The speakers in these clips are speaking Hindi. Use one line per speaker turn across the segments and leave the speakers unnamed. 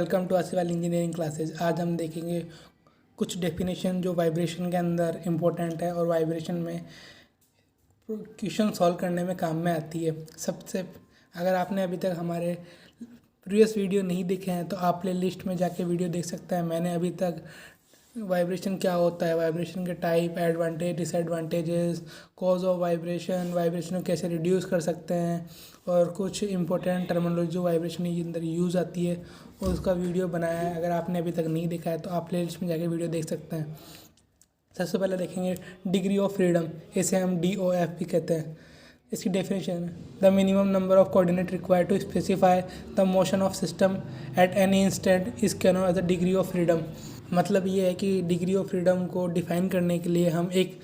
Welcome to Asiwal engineering classes. आज हम देखेंगे कुछ डेफिनेशन जो वाइब्रेशन के अंदर इम्पोर्टेंट है और वाइब्रेशन में क्वेश्चन सॉल्व करने में काम में आती है। सबसे अगर आपने अभी तक हमारे प्रीवियस वीडियो नहीं देखे हैं तो आप प्ले लिस्ट में जाके वीडियो देख सकते हैं। मैंने अभी तक वाइब्रेशन क्या होता है, वाइब्रेशन के type, advantage, disadvantages, cause of vibration, vibration को कैसे रिड्यूस कर सकते हैं और कुछ इंपॉर्टेंट टर्मिनोलॉजी जो वाइब्रेशन के अंदर यूज़ आती है और उसका वीडियो बनाया है। अगर आपने अभी तक नहीं देखा है तो आप प्लेलिस्ट में जाके वीडियो देख सकते हैं। सबसे पहले देखेंगे डिग्री ऑफ फ्रीडम, इसे हम DOF भी कहते हैं। इसकी definition, the minimum number of coordinate required to specify the motion of system at any instant is can as the degree of freedom. मतलब ये है कि डिग्री ऑफ फ्रीडम को डिफ़ाइन करने के लिए हम एक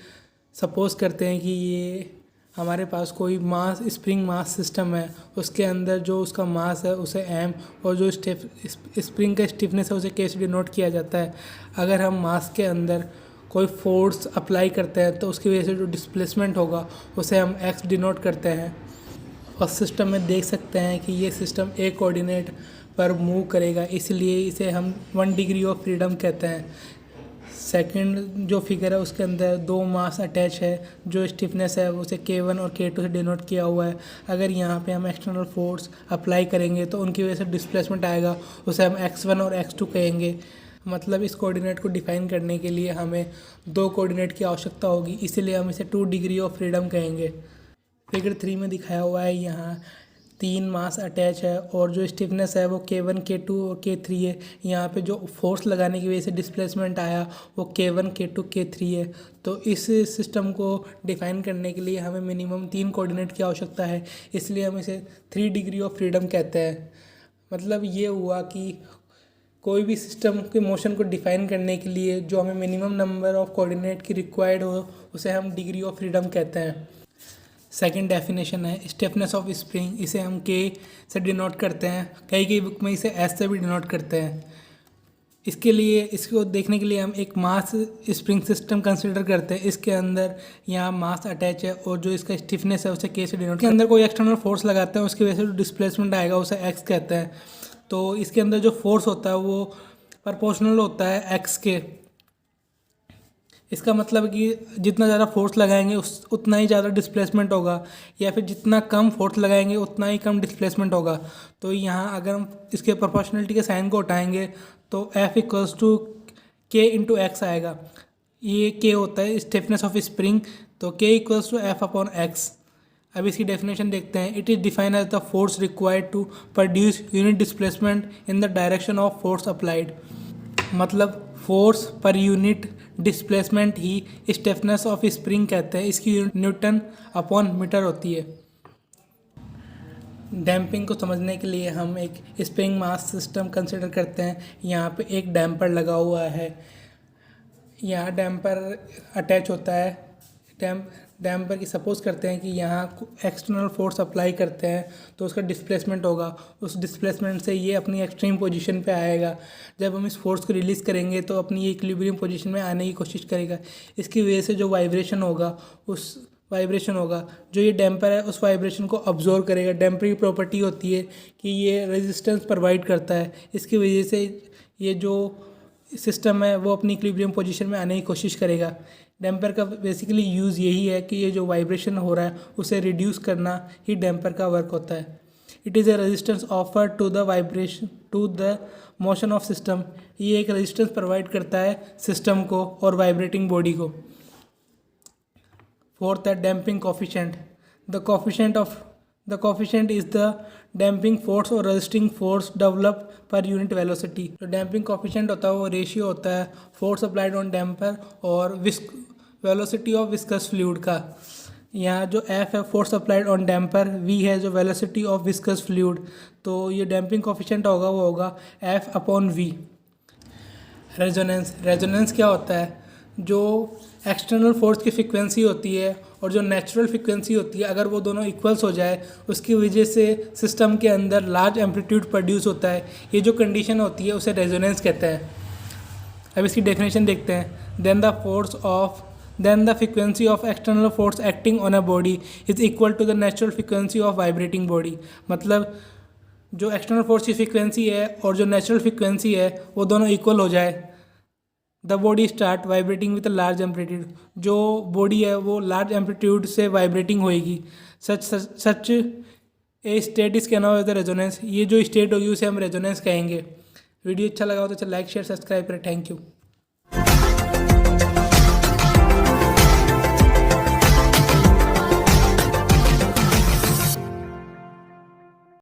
सपोज़ करते हैं कि ये हमारे पास कोई मास स्प्रिंग मास सिस्टम है, उसके अंदर जो उसका मास है उसे एम और जो स्प्रिंग का स्टिफनेस है उसे के से डिनोट किया जाता है। अगर हम मास के अंदर कोई फोर्स अप्लाई करते हैं तो उसकी वजह से जो डिस्प्लेसमेंट होगा उसे हम एक्स डिनोट करते हैं। और सिस्टम में देख सकते हैं कि ये सिस्टम एक कोऑर्डिनेट पर मूव करेगा, इसलिए इसे हम 1 डिग्री ऑफ फ्रीडम कहते हैं। सेकंड जो फिगर है उसके अंदर दो मास अटैच है, जो स्टिफनेस है उसे K1 और K2 से डिनोट किया हुआ है। अगर यहाँ पे हम एक्सटर्नल फोर्स अप्लाई करेंगे तो उनकी वजह से डिस्प्लेसमेंट आएगा, उसे हम x1 और x2 कहेंगे। मतलब इस कोऑर्डिनेट को डिफाइन करने के लिए हमें दो कोऑर्डिनेट की आवश्यकता होगी, इसीलिए हम इसे 2 डिग्री ऑफ फ्रीडम कहेंगे। फिगर 3 में दिखाया हुआ है, यहाँ 3 मास अटैच है और जो स्टिफनेस है वो K1, K2 और K3 है। यहाँ पे जो फोर्स लगाने की वजह से डिस्प्लेसमेंट आया वो K1, K2, K3 है। तो इस सिस्टम को डिफाइन करने के लिए हमें मिनिमम 3 कोऑर्डिनेट की आवश्यकता है, इसलिए हम इसे 3 डिग्री ऑफ फ्रीडम कहते हैं। मतलब ये हुआ कि कोई भी सिस्टम के मोशन को डिफाइन करने के लिए जो हमें मिनिमम नंबर ऑफ कोऑर्डिनेट की रिक्वायर्ड हो उसे हम डिग्री ऑफ फ्रीडम कहते हैं। सेकंड डेफिनेशन है स्टिफनेस ऑफ स्प्रिंग, इसे हम K से डिनोट करते हैं, कई बुक में इसे S से भी डिनोट करते हैं। इसके लिए इसको देखने के लिए हम एक मास स्प्रिंग सिस्टम कंसिडर करते हैं। इसके अंदर यहाँ मास अटैच है और जो इसका स्टिफनेस है उसे K से डिनोट, के अंदर कोई एक्सटर्नल फोर्स लगाते हैं उसकी वजह से जो डिस्प्लेसमेंट आएगा उसे X कहते हैं। तो इसके अंदर जो फोर्स होता है वो प्रोपोर्शनल होता है X के। इसका मतलब कि जितना ज़्यादा फोर्स लगाएंगे उतना ही ज़्यादा डिस्प्लेसमेंट होगा, या फिर जितना कम फोर्स लगाएंगे उतना ही कम डिस्प्लेसमेंट होगा। तो यहाँ अगर हम इसके प्रोपोर्शनलिटी के साइन को उठाएंगे तो F equals to K into X आएगा। ये K होता है स्टिफनेस ऑफ स्प्रिंग, तो K equals to F upon X. अब इसकी डेफिनेशन देखते हैं। It is defined as the force required to produce unit displacement in the direction of force applied. मतलब फोर्स पर यूनिट डिस्प्लेसमेंट ही स्टिफनेस ऑफ स्प्रिंग कहते हैं। इसकी यूनिट न्यूटन अपॉन मीटर होती है। डैम्पिंग को समझने के लिए हम एक स्प्रिंग मास सिस्टम कंसिडर करते हैं। यहाँ पे एक डैम्पर लगा हुआ है, यहाँ डैम्पर अटैच होता है। डैम्पर की सपोज करते हैं कि यहाँ एक्सटर्नल फोर्स अप्लाई करते हैं तो उसका डिस्प्लेसमेंट होगा। उस डिस्प्लेसमेंट से ये अपनी एक्सट्रीम पोजीशन पे आएगा। जब हम इस फोर्स को रिलीज़ करेंगे तो अपनी ये इक्विलिब्रियम पोजीशन में आने की कोशिश करेगा। इसकी वजह से जो वाइब्रेशन होगा जो ये डैम्पर है उस वाइब्रेशन को अब्जॉर्व करेगा। डैम्पर की प्रॉपर्टी होती है कि ये रेजिस्टेंस प्रोवाइड करता है। इसकी वजह से ये जो सिस्टम है वो अपनी इक्विलिब्रियम पोजीशन में आने की कोशिश करेगा। डैम्पर का बेसिकली यूज़ यही है कि ये जो वाइब्रेशन हो रहा है उसे रिड्यूस करना ही डैम्पर का वर्क होता है। It is a resistance offer to the vibration to the motion of system. ये एक रेजिस्टेंस प्रोवाइड करता है सिस्टम को और वाइब्रेटिंग बॉडी को। फोर्थ है damping coefficient. The coefficient is the damping force और resisting force develop per unit velocity. जो डैम्पिंग कोफिशिएंट होता है वो रेशियो होता है फोर्स अप्लाइड ऑन डैम्पर और वेलोसिटी ऑफ विस्कस फ्लूइड का। यहाँ जो F है force applied on damper, V है जो वेलोसिटी ऑफ विस्कस फ्लूइड। तो ये डैम्पिंग कोफिशिएंट होगा वो होगा F अपॉन V। रेजोनेंस क्या होता है? जो एक्सटर्नल फोर्स की फ्रीक्वेंसी होती है और जो नेचुरल फ्रीक्वेंसी होती है, अगर वो दोनों इक्वल्स हो जाए उसकी वजह से सिस्टम के अंदर लार्ज एम्पलीट्यूड प्रोड्यूस होता है। ये जो कंडीशन होती है उसे रेजोनेंस कहते हैं। अब इसकी डेफिनेशन देखते हैं। Then the frequency of external force acting on a body is equal to the natural frequency of vibrating body. मतलब जो एक्सटर्नल फोर्स की फ्रिक्वेंसी है और जो नेचुरल फ्रिक्वेंसी है वो दोनों इक्वल हो जाए, the body start vibrating with large amplitude. जो बॉडी है वो लार्ज एम्पलीट्यूड से वाइब्रेटिंग होएगी। Such a state is can of the resonance. ये जो स्टेट होगी उसे हम रेजोनेंस कहेंगे। वीडियो अच्छा लगा हो तो लाइक शेयर सब्सक्राइब करें। Thank you.